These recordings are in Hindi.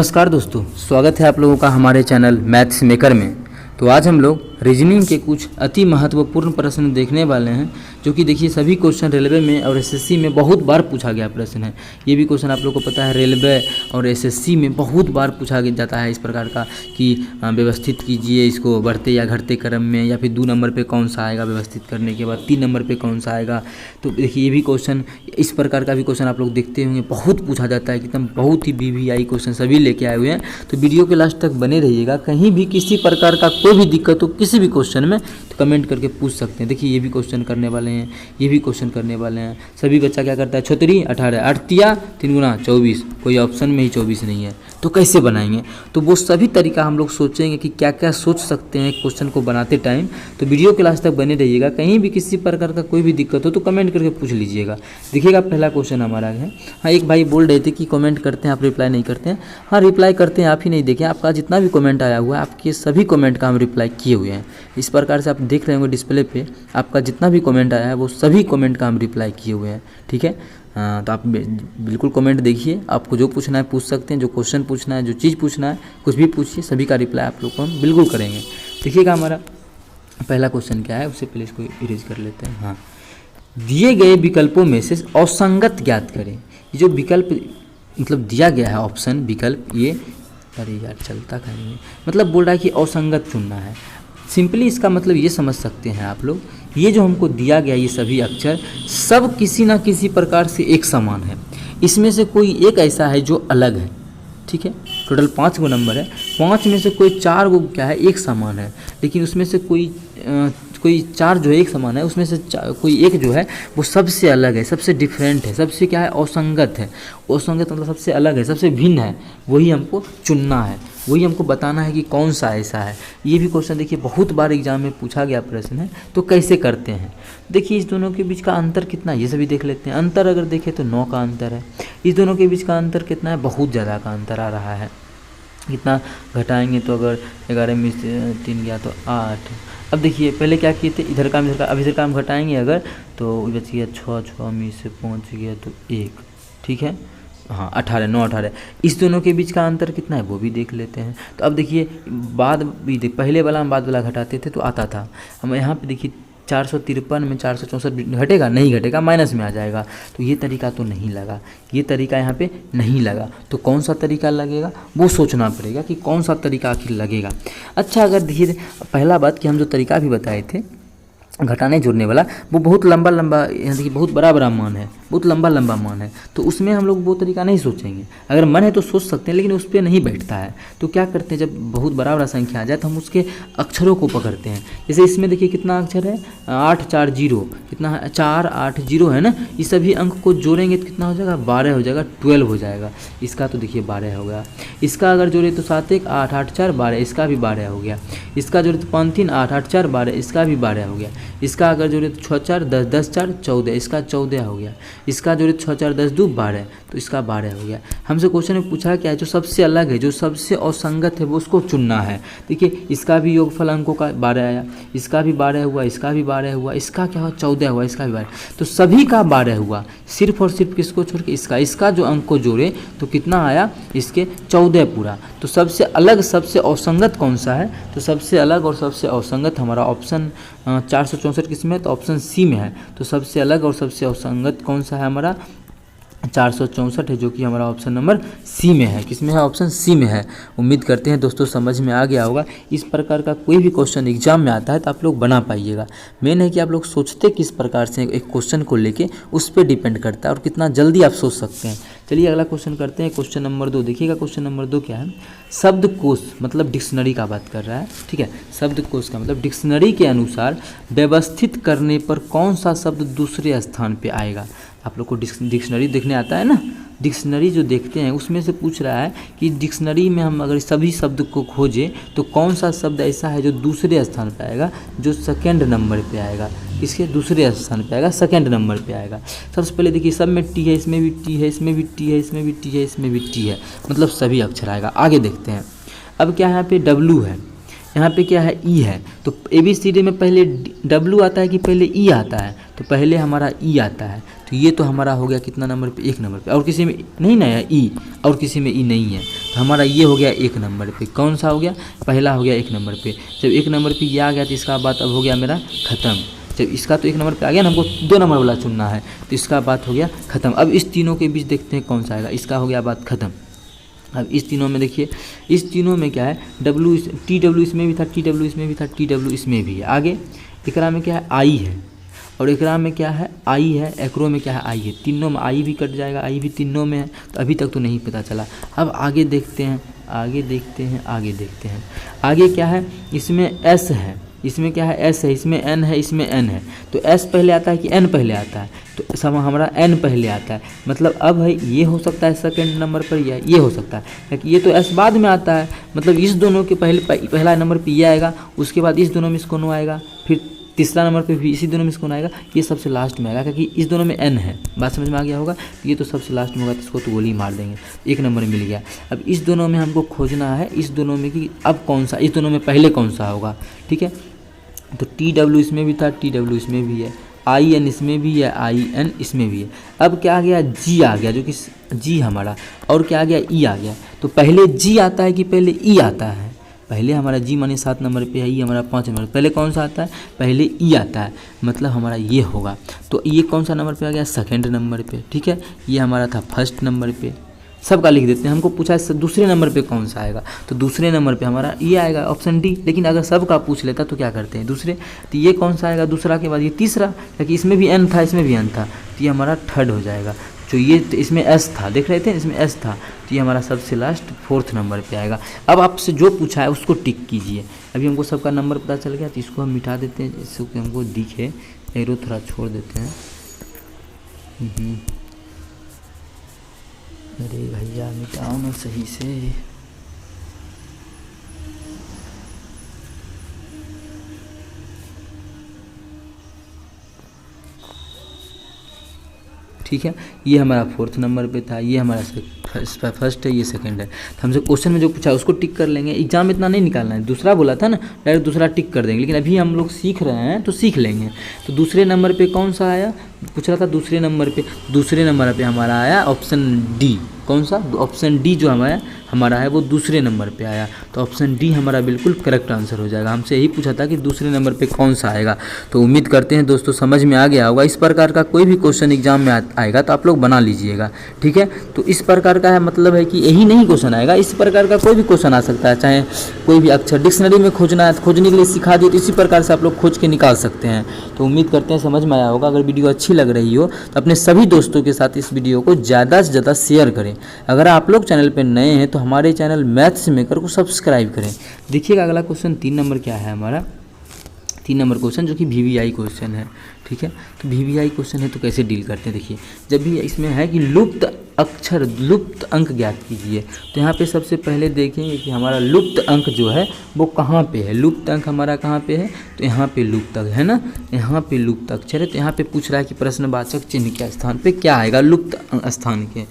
नमस्कार दोस्तों, स्वागत है आप लोगों का हमारे चैनल मैथ्स मेकर में। तो आज हम लोग रीजनिंग के कुछ अति महत्वपूर्ण प्रश्न देखने वाले हैं, जो कि देखिए सभी क्वेश्चन रेलवे में और एसएससी में बहुत बार पूछा गया प्रश्न है। ये भी क्वेश्चन आप लोगों को पता है रेलवे और एसएससी में बहुत बार पूछा जाता है इस प्रकार का कि व्यवस्थित कीजिए इसको बढ़ते या घटते क्रम में, या फिर 2 नंबर पे कौन सा आएगा व्यवस्थित करने के बाद, 3 नंबर पे कौन सा आएगा। तो देखिए ये भी क्वेश्चन, इस प्रकार का भी क्वेश्चन आप लोग देखते होंगे, बहुत पूछा जाता है, एकदम बहुत ही वीवीआई क्वेश्चन सभी लेके आए हुए हैं। तो वीडियो के लास्ट तक बने रहिएगा। कहीं भी किसी प्रकार का कोई भी दिक्कत हो किसी भी क्वेश्चन में तो कमेंट करके पूछ सकते हैं। देखिए ये भी क्वेश्चन करने वाले हैं, ये भी क्वेश्चन करने वाले हैं। सभी बच्चा क्या करता है, 36 18 8 3 गुना 24, कोई ऑप्शन में ही 24 नहीं है, तो कैसे बनाएंगे। तो वो सभी तरीका हम लोग सोचेंगे कि क्या क्या सोच सकते हैं क्वेश्चन को बनाते टाइम। तो वीडियो के लास्ट तक बने रहिएगा। कहीं भी किसी प्रकार का कोई भी दिक्कत हो तो कमेंट करके पूछ लीजिएगा। देखिएगा पहला क्वेश्चन हमारा है। हाँ, एक भाई बोल रहे थे कि कमेंट करते हैं आप, रिप्लाई नहीं करते हैं। हाँ, रिप्लाई करते हैं, आप ही नहीं देखें। आपका जितना भी कमेंट आया हुआ है, आपके सभी कमेंट का हम रिप्लाई किए हुए हैं। इस प्रकार से आप देख रहे होंगे डिस्प्ले पे, आपका जितना भी कमेंट आया है वो सभी कमेंट का हम रिप्लाई किए हुए हैं। ठीक है, तो आप बिल्कुल कमेंट देखिए, आपको जो पूछना है पूछ सकते हैं, जो क्वेश्चन पूछना है, जो चीज़ पूछना है, कुछ भी पूछिए, सभी का रिप्लाई आप लोग को हम बिल्कुल करेंगे। देखिएगा हमारा पहला क्वेश्चन क्या है, उससे पहले इसको इरेज कर लेते हैं। हाँ, दिए गए विकल्पों में से असंगत ज्ञात करें। ये जो विकल्प मतलब दिया गया है ऑप्शन विकल्प, ये अरे यार चलता कहीं नहीं, मतलब बोल रहा है कि असंगत चुनना है। सिंपली इसका मतलब ये समझ सकते हैं आप लोग, ये जो हमको दिया गया ये सभी अक्षर सब किसी ना किसी प्रकार से एक समान है। इसमें से कोई एक ऐसा है जो अलग है। ठीक है, टोटल 5 गो नंबर है, 5 में से कोई 4 गो क्या है एक समान है, लेकिन उसमें से कोई 4 जो है एक समान है, उसमें से कोई एक जो है वो सबसे अलग है, सबसे डिफरेंट है, सबसे क्या है असंगत है। असंगत मतलब सबसे अलग है, सबसे भिन्न है, वही हमको चुनना है, वही हमको बताना है कि कौन सा ऐसा है। ये भी क्वेश्चन देखिए बहुत बार एग्जाम में पूछा गया प्रश्न है। तो कैसे करते हैं, देखिए इस दोनों के बीच का अंतर कितना है ये सभी देख लेते हैं। अंतर अगर देखें तो 9 का अंतर है। इस दोनों के बीच का अंतर कितना है, बहुत ज़्यादा का अंतर आ रहा है। कितना घटाएंगे तो अगर 11 में से 3 गया तो 8। अब देखिए पहले क्या किए थे, इधर का अब इधर का हम घटाएंगे अगर तो बच गया 6 में से 5 गया तो 1। ठीक है, हाँ 18 9 18। इस दोनों के बीच का अंतर कितना है वो भी देख लेते हैं। तो अब देखिए बाद भी पहले वाला हम बाद वाला घटाते थे तो आता था। हम यहाँ पे देखिए 453 में 464 घटेगा, नहीं घटेगा, माइनस में आ जाएगा। तो ये तरीका तो नहीं लगा, ये तरीका यहाँ पे नहीं लगा। तो कौन सा तरीका लगेगा वो सोचना पड़ेगा कि कौन सा तरीका आखिर लगेगा। अच्छा, अगर देखिए पहला बात कि हम जो तरीका भी बताए थे घटाने जोड़ने वाला, वो बहुत लंबा यहाँ देखिए बहुत बड़ा मान है, बहुत लंबा मान है। तो उसमें हम लोग वो तरीका नहीं सोचेंगे। अगर मन है तो सोच सकते हैं, लेकिन उस पर नहीं बैठता है। तो क्या करते हैं, जब बहुत बड़ा संख्या आ जाए तो हम उसके अक्षरों को पकड़ते हैं। जैसे इसमें देखिए कितना अक्षर है, 8 4 0, कितना है 4 8 0 है ना। इस सभी अंक को जोड़ेंगे तो कितना हो जाएगा, 12 हो जाएगा, 12 हो जाएगा। इसका तो देखिए 12 हो गया। इसका अगर जोड़े तो 7 1 8 8 4 12, इसका भी 12 हो गया। इसका जोड़े तो 5 3 8 8 4 12, इसका भी 12 हो गया। इसका अगर जोड़े तो 6 4 10 10 4 14, इसका 14 हो गया। इसका जोड़े 6 4 10 2 12, तो इसका 12 हो गया। हमसे क्वेश्चन में पूछा क्या है, जो सबसे अलग है, जो सबसे असंगत है वो उसको चुनना है। देखिए इसका भी योगफल अंकों का 12 आया, इसका भी 12 हुआ, इसका भी 12 हुआ, इसका क्या हुआ 14 हुआ, इसका भी 12। तो सभी का 12 हुआ, सिर्फ और सिर्फ किसको छोड़ के, इसका जो अंक को जोड़े तो कितना आया, इसके 14 पूरा। तो सबसे अलग सबसे असंगत कौन सा है, तो सबसे अलग और सबसे असंगत हमारा ऑप्शन 464 किस में है, तो ऑप्शन सी में है। तो सबसे अलग और सबसे असंगत कौन सा है हमारा, 464 है, जो कि हमारा ऑप्शन नंबर सी में है। किस में है, ऑप्शन सी में है। उम्मीद करते हैं दोस्तों समझ में आ गया होगा। इस प्रकार का कोई भी क्वेश्चन एग्जाम में आता है तो आप लोग बना पाइएगा। मेन है कि आप लोग सोचते किस प्रकार से एक क्वेश्चन को लेके, उस पर डिपेंड करता है और कितना जल्दी आप सोच सकते हैं। चलिए अगला क्वेश्चन करते हैं, क्वेश्चन नंबर 2। देखिएगा क्वेश्चन नंबर 2 क्या है, शब्दकोश मतलब डिक्शनरी का बात कर रहा है। ठीक है, शब्दकोश का मतलब डिक्शनरी के अनुसार व्यवस्थित करने पर कौन सा शब्द दूसरे स्थान पे आएगा। आप लोग को डिक्शनरी देखने आता है ना, डिक्शनरी जो देखते हैं उसमें से पूछ रहा है कि डिक्शनरी में हम अगर सभी शब्द को खोजें तो कौन सा शब्द ऐसा है जो दूसरे स्थान पे आएगा, जो सेकंड नंबर पे आएगा। इसके दूसरे स्थान पे आएगा, सेकंड नंबर पे आएगा। सबसे पहले देखिए सब में टी है, इसमें भी टी है, इसमें भी टी है, इसमें भी टी है, इसमें भी टी है, मतलब सभी अक्षर आएगा। आगे देखते हैं, अब क्या है यहाँ पे डब्लू है, यहाँ पे क्या है ई है, तो ABCD में पहले W आता है कि पहले ई आता है, तो पहले हमारा ई आता है। तो ये तो हमारा हो गया कितना नंबर पे, 1 नंबर पे। और किसी में नहीं ना है ई, और किसी में ई नहीं है, तो हमारा ये हो गया 1 नंबर पे। कौन सा हो गया, पहला हो गया 1 नंबर पे। जब 1 नंबर पे ये आ गया तो इसका बात अब हो गया मेरा ख़त्म। जब इसका तो 1 नंबर पे आ गया ना, हमको 2 नंबर वाला चुनना है, तो इसका बात हो गया ख़त्म। अब इस तीनों के बीच देखते हैं कौन सा आएगा, इसका हो गया बात ख़त्म। अब इस तीनों में देखिए, इस तीनों में क्या है, TW इसमें भी था, TW इसमें भी था, TW इसमें भी है। आगे एकरा में क्या है, आई है, और एकरा में क्या है, आई है, एकरो में क्या है, आई है। तीनों में आई भी कट जाएगा, आई भी तीनों में है, तो अभी तक तो नहीं पता चला। अब आगे देखते हैं, आगे देखते हैं, आगे देखते हैं। आगे क्या है, इसमें एस है, इसमें क्या है, एस है, इसमें एन है, इसमें एन है। तो एस पहले आता है कि एन पहले आता है, तो सब हमारा एन पहले आता है। मतलब अब है ये हो सकता है सेकंड नंबर पर, या ये हो सकता है, क्योंकि ये तो एस बाद में आता है। मतलब इस दोनों के पहला नंबर पर ये आएगा, उसके बाद इस दोनों में इसको आएगा, फिर तीसरा नंबर पे भी इसी दोनों में इसको आएगा, ये सबसे लास्ट में आएगा, क्योंकि इस दोनों में एन है। बात समझ में आ गया होगा। तो ये तो सबसे लास्ट में होगा, तो इसको तो गोली मार देंगे, 1 नंबर मिल गया। अब इस दोनों में हमको खोजना है, इस दोनों में कि अब कौन सा, इस दोनों में पहले कौन सा होगा। ठीक है, तो TW इसमें भी था, TW इसमें भी है, IN इसमें भी है, IN इसमें भी है। अब क्या आ गया, G आ गया, जो कि G हमारा, और क्या आ गया, E आ गया। तो पहले G आता है कि पहले E आता है, पहले हमारा G माने 7 नंबर पे है, E हमारा 5 नंबर, पहले कौन सा आता है, पहले E आता है, मतलब हमारा ये होगा। तो ये कौन सा नंबर पे आ गया, सेकंड नंबर पे। ठीक है, ये हमारा था फर्स्ट नंबर पे। सबका लिख देते हैं। हमको पूछा है दूसरे नंबर पे कौन सा आएगा, तो दूसरे नंबर पे हमारा ये आएगा, ऑप्शन डी। लेकिन अगर सबका पूछ लेता तो क्या करते हैं, दूसरे, तो ये कौन सा आएगा दूसरा के बाद, ये तीसरा, क्योंकि इसमें भी एन था, इसमें भी एन था, तो ये हमारा थर्ड हो जाएगा। जो ये तो इसमें एस था, देख रहे थे, इसमें एस था, तो ये हमारा सबसे लास्ट 4th नंबर पे आएगा। अब आपसे जो पूछा है उसको टिक कीजिए। अभी हमको सबका नंबर पता चल गया, तो इसको हम मिटा देते हैं, जिससे हमको दिखे, एरो थोड़ा छोड़ देते हैं। अरे भैया मिटाओ ना सही से। ठीक है, ये हमारा 4th नंबर पे था, ये हमारा फर्स्ट है, ये सेकंड है। तो हमसे क्वेश्चन में जो पूछा है उसको टिक कर लेंगे। एग्जाम इतना नहीं निकालना है, दूसरा बोला था ना, डायरेक्ट दूसरा टिक कर देंगे। लेकिन अभी हम लोग सीख रहे हैं तो सीख लेंगे। तो दूसरे नंबर पे कौन सा आया, पूछ रहा था दूसरे नंबर पे हमारा आया ऑप्शन डी। कौन सा, ऑप्शन डी जो हमारा है वो दूसरे नंबर पे आया। तो ऑप्शन डी हमारा बिल्कुल करेक्ट आंसर हो जाएगा। हमसे यही पूछा था कि दूसरे नंबर पे कौन सा आएगा। तो उम्मीद करते हैं दोस्तों समझ में आ गया होगा। इस प्रकार का कोई भी क्वेश्चन एग्जाम में आएगा तो आप लोग बना लीजिएगा। ठीक है, तो इस प्रकार का है, मतलब है कि यही नहीं क्वेश्चन आएगा, इस प्रकार का कोई भी क्वेश्चन आ सकता है। चाहे कोई भी अक्षर डिक्शनरी में खोजना है, खोजने के लिए सिखा दिए, तो इसी प्रकार से आप लोग खोज के निकाल सकते हैं। तो उम्मीद करते हैं समझ में आया होगा। अगर वीडियो अच्छी लग रही हो तो अपने सभी दोस्तों के साथ इस वीडियो को ज़्यादा से ज़्यादा शेयर करें। अगर आप लोग चैनल पर नए हैं तो हमारे चैनल मैथ्स मेकर को सब्सक्राइब करें। देखिएगा अगला क्वेश्चन 3 नंबर क्या है हमारा, 3 नंबर क्वेश्चन जो कि VVI क्वेश्चन है। ठीक है, तो VVI क्वेश्चन है तो कैसे डील करते हैं। देखिए, जब भी इसमें है कि लुप्त अक्षर, लुप्त अंक ज्ञात कीजिए, तो यहाँ पे सबसे पहले देखेंगे कि हमारा लुप्त अंक जो है वो कहाँ पे है। लुप्त अंक हमारा कहाँ पे है, तो यहाँ पे लुप्त अंक है ना, यहाँ पे लुप्त अक्षर है। तो यहाँ पे पूछ रहा है कि प्रश्नवाचक चिन्ह के स्थान पे क्या आएगा, लुप्त स्थान के।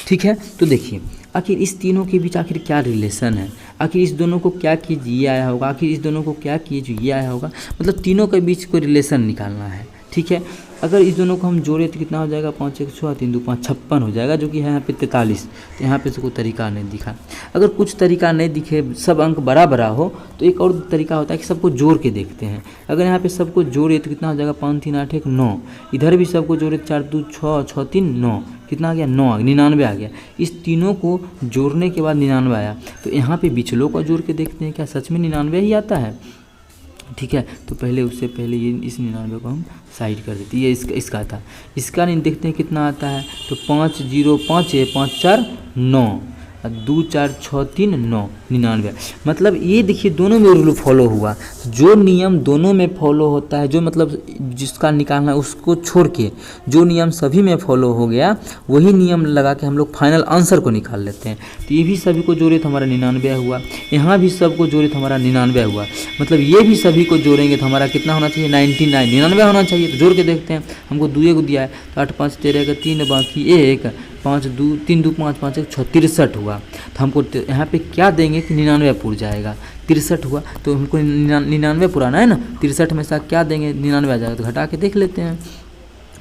ठीक है, तो देखिए आखिर इस तीनों के बीच आखिर क्या रिलेशन है, आखिर इस दोनों को क्या किए ये आया होगा, आखिर इस दोनों को क्या किए जो ये आया होगा, मतलब तीनों के बीच कोई रिलेशन निकालना है। ठीक है, अगर इस दोनों को हम जोड़े तो कितना हो जाएगा, 5 1 6 3 2 5 56 हो जाएगा, जो कि है यहाँ पे 43। तो यहाँ पे से कोई तरीका नहीं दिखा। अगर कुछ तरीका नहीं दिखे, सब अंक बड़ा बड़ा हो, तो एक और तरीका होता है कि सबको जोड़ के देखते हैं। अगर यहाँ पे सबको जोड़े तो कितना हो जाएगा, 5 3 8 1 9। इधर भी सबको जोड़े 4 2 6 6 3 9, कितना आ गया 9, 99 आ गया। इस तीनों को जोड़ने के बाद 99 आया। तो यहाँ पे बिचलों को जोड़ के देखते हैं, क्या सच में 99 ही आता है। ठीक है, तो पहले उससे पहले ये इस 99 को हम साइड कर देते हैं। ये इसका था, इसका नहीं देखते हैं कितना आता है। तो 5 0 5 है, 5 4 9, 2 4 6 3 9, 99। मतलब ये देखिए दोनों में रूल फॉलो हुआ। जो नियम दोनों में फॉलो होता है, जो मतलब जिसका निकालना है उसको छोड़ के जो नियम सभी में फॉलो हो गया, वही नियम लगा के हम लोग फाइनल आंसर को निकाल लेते हैं। तो ये भी सभी को जोड़े तो हमारा 99 हुआ, यहाँ भी सबको जोड़े तो हमारा 99 हुआ। मतलब ये भी सभी को जोड़ेंगे तो हमारा कितना होना चाहिए, 99 होना चाहिए। तो जोड़ के देखते हैं, हमको 2 को दिया है, तो 8 5 13 का 3 बाकी 1, 5 2 3 2 5 5 1 6 63 हुआ। तो हमको यहाँ पे क्या देंगे कि 99 पूर जाएगा। 63 हुआ, तो हमको 99 पुराना है ना, 63 में से क्या देंगे, 99 आ जाएगा, तो घटा के देख लेते हैं।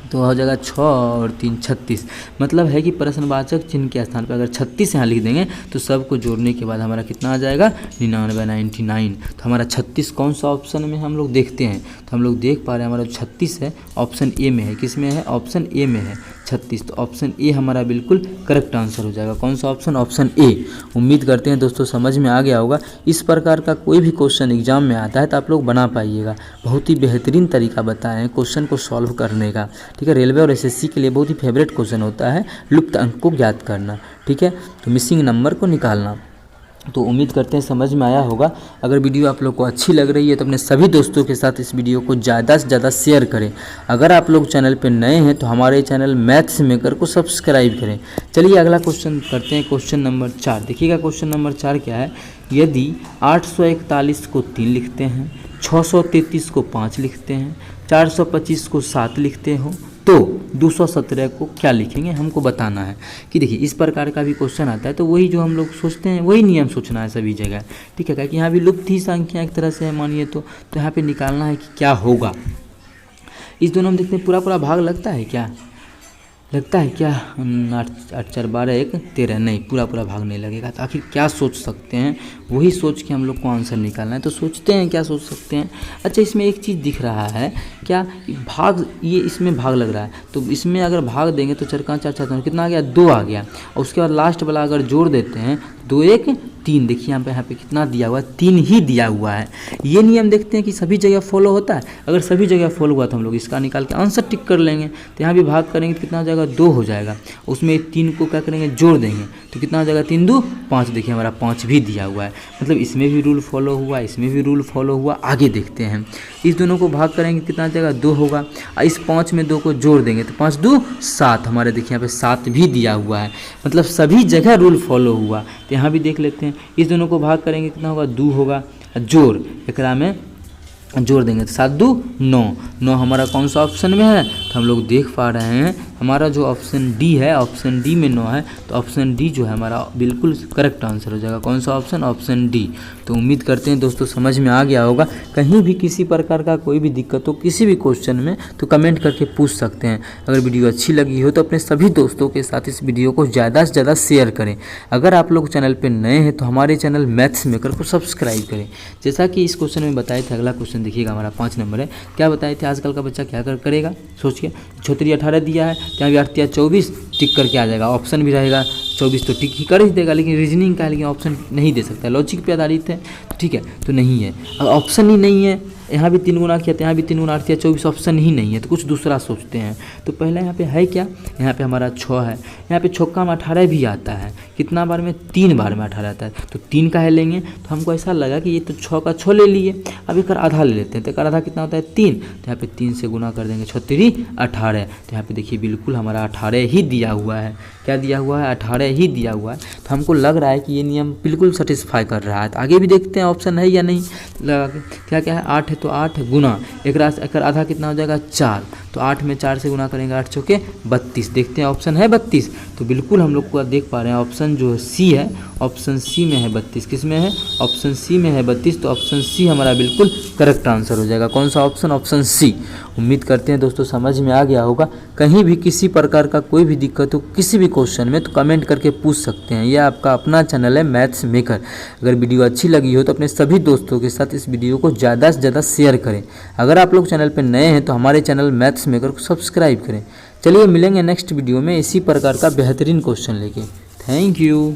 तो हो जाएगा 6 और 3 36। मतलब है कि प्रश्नवाचक चिन्ह के स्थान पर अगर 36 यहाँ लिख देंगे तो सबको जोड़ने के बाद हमारा कितना आ जाएगा, 99। तो हमारा 36 कौन सा ऑप्शन में हम लोग देखते हैं, तो हम लोग देख पा रहे हैं हमारा 36 है ऑप्शन ए में है। किस में है, ऑप्शन ए में है 36। तो ऑप्शन ए हमारा बिल्कुल करेक्ट आंसर हो जाएगा। कौन सा ऑप्शन, ऑप्शन ए। उम्मीद करते हैं दोस्तों समझ में आ गया होगा। इस प्रकार का कोई भी क्वेश्चन एग्जाम में आता है तो आप लोग बना पाइएगा। बहुत ही बेहतरीन तरीका बताए हैं क्वेश्चन को सॉल्व करने का। ठीक है, रेलवे और एसएससी के लिए बहुत ही फेवरेट क्वेश्चन होता है लुप्त अंक को ज्ञात करना। ठीक है, तो मिसिंग नंबर को निकालना। तो उम्मीद करते हैं समझ में आया होगा। अगर वीडियो आप लोग को अच्छी लग रही है तो अपने सभी दोस्तों के साथ इस वीडियो को ज़्यादा से ज़्यादा शेयर करें। अगर आप लोग चैनल पर नए हैं तो हमारे चैनल मैथ्स मेकर को सब्सक्राइब करें। चलिए अगला क्वेश्चन करते हैं, क्वेश्चन नंबर 4। देखिएगा क्वेश्चन नंबर 4 क्या है। यदि 841 को 3 लिखते हैं, 633 को 5 लिखते हैं, 425 को 7 लिखते हो तो 217 को क्या लिखेंगे, हमको बताना है। कि देखिए इस प्रकार का भी क्वेश्चन आता है तो वही जो हम लोग सोचते हैं वही नियम सोचना है सभी जगह। ठीक है, कि यहाँ भी लुप्त ही संख्या एक तरह से है मानिए तो यहाँ पे निकालना है कि क्या होगा। इस दोनों में देखते हैं पूरा भाग लगता है क्या, लगता है क्या, 8 4 12 1 13, नहीं पूरा भाग नहीं लगेगा। तो आखिर क्या सोच सकते हैं, वही सोच के हम लोग को आंसर निकालना है। तो सोचते हैं क्या सोच सकते हैं। अच्छा, इसमें एक चीज़ दिख रहा है क्या, भाग, ये इसमें भाग लग रहा है तो इसमें अगर भाग देंगे तो 4 5 4 4 कितना आ गया, 2 आ गया। और उसके बाद लास्ट वाला अगर जोड़ देते हैं 2 1 3, देखिए यहाँ पे कितना दिया हुआ है, 3 ही दिया हुआ है। ये नियम देखते हैं कि सभी जगह फॉलो होता है। अगर सभी जगह फॉलो हुआ तो हम लोग इसका निकाल के आंसर टिक कर लेंगे। तो यहाँ भी भाग करेंगे तो कितना हो जाएगा, 2 हो जाएगा। उसमें 3 को क्या करेंगे, जोड़ देंगे तो कितना हो जाएगा, 3 2 5। देखिए हमारा 5 भी दिया हुआ है। मतलब इसमें भी रूल फॉलो हुआ, इसमें भी रूल फॉलो हुआ। आगे देखते हैं, इस दोनों को भाग करेंगे कितना आ जाएगा, 2 होगा। और इस 5 में 2 को जोड़ देंगे तो 5 2 7। हमारे देखिए यहाँ पे 7 भी दिया हुआ है। मतलब सभी जगह रूल फॉलो हुआ। तो यहाँ भी देख लेते हैं, इस दोनों को भाग करेंगे कितना होगा, 2 होगा। जोड़ एकरा में जोड़ देंगे तो 7 2 9 हमारा कौन सा ऑप्शन में है, तो हम लोग देख पा रहे हैं हमारा जो ऑप्शन डी है, ऑप्शन डी में 9 है। तो ऑप्शन डी जो है हमारा बिल्कुल करेक्ट आंसर हो जाएगा। कौन सा ऑप्शन, ऑप्शन डी। तो उम्मीद करते हैं दोस्तों समझ में आ गया होगा। कहीं भी किसी प्रकार का कोई भी दिक्कत हो किसी भी क्वेश्चन में तो कमेंट करके पूछ सकते हैं। अगर वीडियो अच्छी लगी हो तो अपने सभी दोस्तों के साथ इस वीडियो को ज़्यादा से ज़्यादा शेयर करें। अगर आप लोग चैनल पर नए हैं तो हमारे चैनल मैथ्स मेकर को सब्सक्राइब करें। जैसा कि इस क्वेश्चन में बताए थे, अगला क्वेश्चन देखिएगा हमारा 5 नंबर है। क्या बताए थे, आजकल का बच्चा क्या करेगा, सोचिए। 18 दिया है, यहाँ भी 8 24 टिक करके आ जाएगा। ऑप्शन भी रहेगा 24 तो टिक ही कर ही देगा। लेकिन रीजनिंग का है, लेकिन ऑप्शन नहीं दे सकता, लॉजिक पे आधारित है। ठीक है, तो नहीं है। अगर ऑप्शन ही नहीं है, यहाँ भी 3 गुना किया तो यहाँ भी 3 गुना 8 24, ऑप्शन ही नहीं है तो कुछ दूसरा सोचते हैं। तो पहला यहाँ पे है क्या, यहाँ पे हमारा 6 है। यहाँ पे छक्का में 18 भी आता है। कितना बार में, 3 बार में 18 आता है। तो 3 का है लेंगे तो हमको ऐसा लगा कि ये तो 6 का 6 ले लिए। अब एक आधा ले लेते हैं तो एक आधा कितना होता है, 3। तो यहाँ पे 3 से गुना कर देंगे, 6 3 18। तो यहाँ पे देखिए बिल्कुल हमारा 18 ही दिया हुआ है। क्या दिया हुआ है, 18 ही दिया हुआ है। तो हमको लग रहा है कि ये नियम बिल्कुल सेटिस्फाई कर रहा है। तो आगे भी देखते हैं ऑप्शन है या नहीं लगा के। क्या क्या है, 8 है तो 8 गुना एक आधा कितना हो जाएगा, 4। तो 8 में 4 से गुना करेंगे, 8 चौके 32। देखते हैं ऑप्शन है 32। तो बिल्कुल हम लोग को देख पा रहे हैं ऑप्शन जो सी है, ऑप्शन सी में है 32। किस में है, ऑप्शन सी में है 32। तो ऑप्शन सी हमारा बिल्कुल करेक्ट आंसर हो जाएगा। कौन सा ऑप्शन, ऑप्शन सी। उम्मीद करते हैं दोस्तों समझ में आ गया होगा। कहीं भी किसी प्रकार का कोई भी दिक्कत हो किसी भी क्वेश्चन में तो कमेंट करके पूछ सकते हैं। यह आपका अपना चैनल है मैथ्स मेकर। अगर वीडियो अच्छी लगी हो तो अपने सभी दोस्तों के साथ इस वीडियो को ज़्यादा से ज़्यादा शेयर करें। अगर आप लोग चैनल पर नए हैं तो हमारे चैनल मैथ्स मेकर को सब्सक्राइब करें। चलिए मिलेंगे नेक्स्ट वीडियो में इसी प्रकार का बेहतरीन क्वेश्चन लेके। Thank you.